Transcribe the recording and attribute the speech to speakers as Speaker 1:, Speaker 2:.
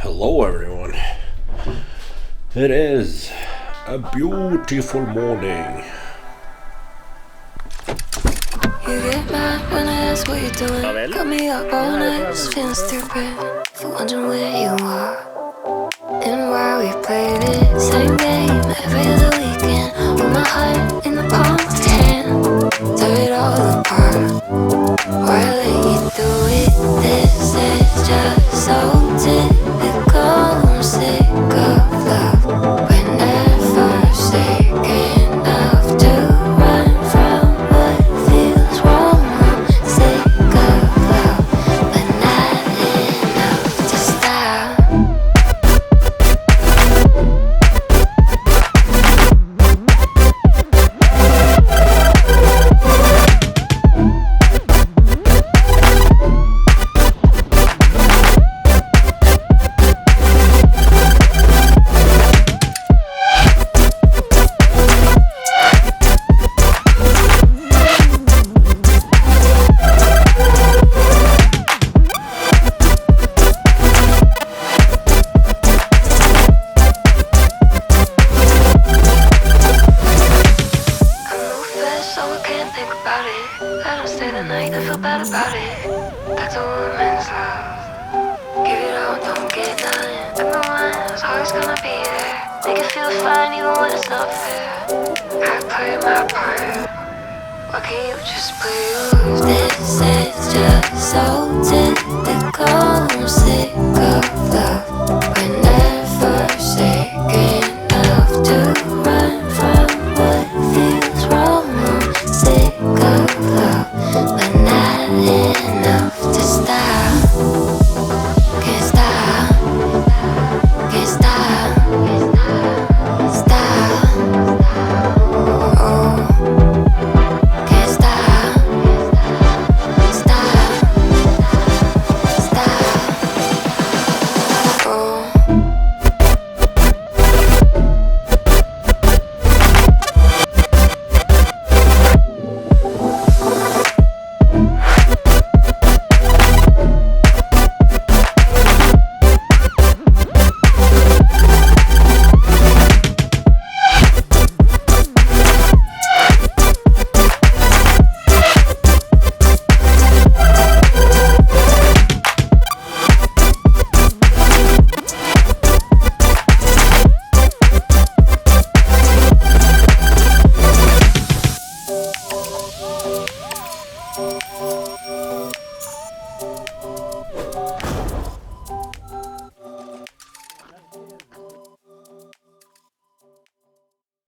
Speaker 1: Hello everyone. It is a beautiful morning.
Speaker 2: You get mad when I ask what you're doing.
Speaker 3: Pavel?
Speaker 2: Got me up all night, just feeling stupid. For wondering where you are and why we play this same game every other weekend. With my heart in the palm of your hand, tear it all apart. Why I let you do it? This is just so typical. I'm sick of love. We're never sick enough to run from what feels wrong. I'm sick of love, but not enough to stop. So I can't think about it. I don't stay the night, I feel bad about it. That's a woman's love. Give it all, don't get none. I'm the one who's always gonna be there. Make it feel fine even when it's not fair. I play my part. Why can't you just play yours? This is just so typical. I'm sick of